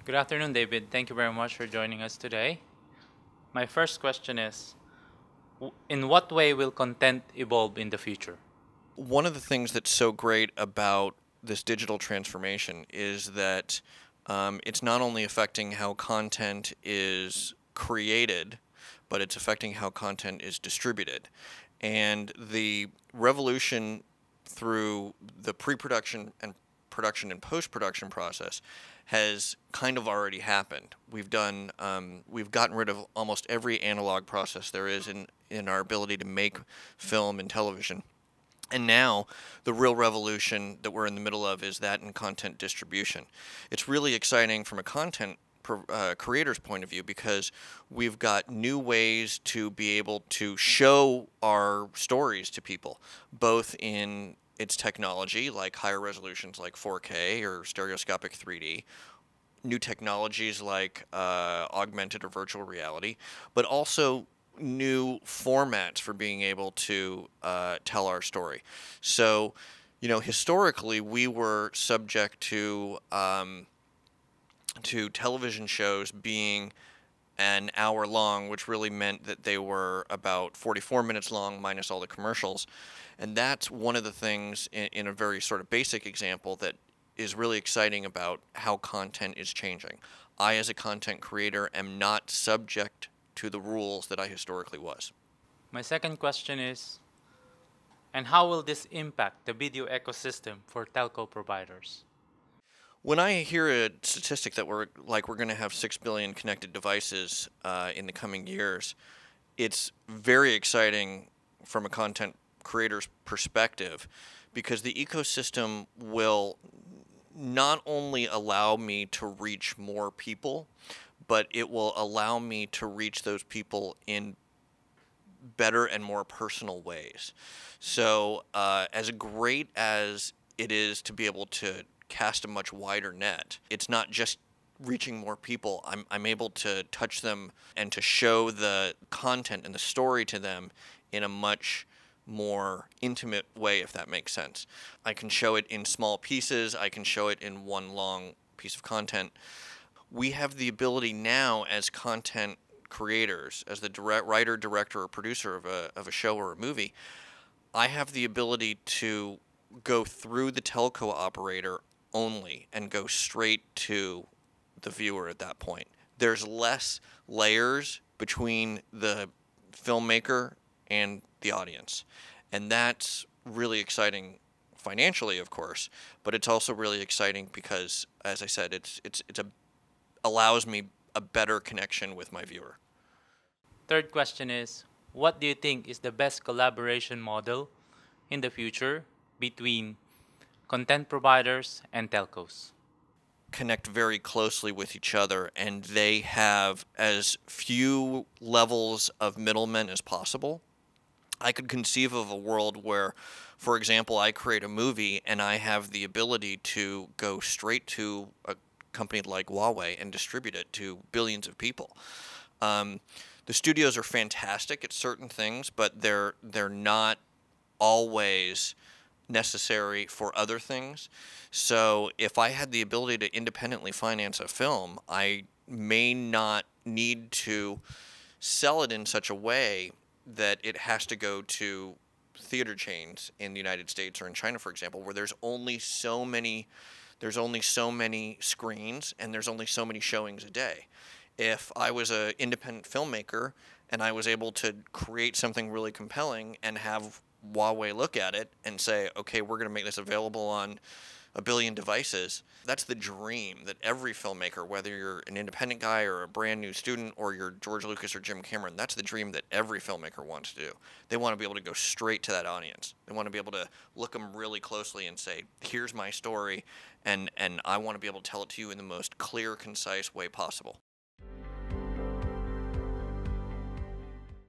Good afternoon, David. Thank you very much for joining us today. My first question is, in what way will content evolve in the future? One of the things that's so great about this digital transformation is that it's not only affecting how content is created, but it's affecting how content is distributed. And the revolution through the pre-production and production and post-production process has kind of already happened. We've gotten rid of almost every analog process there is in our ability to make film and television. And now, the real revolution that we're in the middle of is that in content distribution. It's really exciting from a content creator's point of view because we've got new ways to be able to show our stories to people, both in its technology, like higher resolutions like 4K or stereoscopic 3D, new technologies like augmented or virtual reality, but also new formats for being able to tell our story. So, historically, we were subject to television shows being an hour long, which really meant that they were about 44 minutes long minus all the commercials. And that's one of the things in a very sort of basic example that is really exciting about how content is changing. I, as a content creator, am not subject to the rules that I historically was. My second question is, and how will this impact the video ecosystem for telco providers? When I hear a statistic that we're going to have 6 billion connected devices in the coming years, it's very exciting from a content creator's perspective because the ecosystem will not only allow me to reach more people, but it will allow me to reach those people in better and more personal ways. So, as great as it is to be able to cast a much wider net, it's not just reaching more people. I'm able to touch them and to show the content and the story to them in a much more intimate way, if that makes sense. I can show it in small pieces. I can show it in one long piece of content. We have the ability now as content creators, as the writer, director, or producer of a show or a movie, I have the ability to go through the telco operator only and go straight to the viewer at that point. There's less layers between the filmmaker and the audience. And that's really exciting financially, of course, but it's also really exciting because, as I said, it's a allows me a better connection with my viewer. Third question is, what do you think is the best collaboration model in the future between content providers and telcos? Connect very closely with each other, and they have as few levels of middlemen as possible. I could conceive of a world where, for example, I create a movie and I have the ability to go straight to a company like Huawei and distribute it to billions of people. Um, the studios are fantastic at certain things, but they're not always necessary for other things. So if I had the ability to independently finance a film, I may not need to sell it in such a way that it has to go to theater chains in the United States or in China, for example, where there's only so many screens and there's only so many showings a day. If I was an independent filmmaker and I was able to create something really compelling and have Huawei look at it and say, okay, we're going to make this available on a billion devices, that's the dream that every filmmaker, whether you're an independent guy or a brand new student or you're George Lucas or Jim Cameron, that's the dream that every filmmaker wants to do. They want to be able to go straight to that audience. They want to be able to look them really closely and say, here's my story, and I want to be able to tell it to you in the most clear, concise way possible.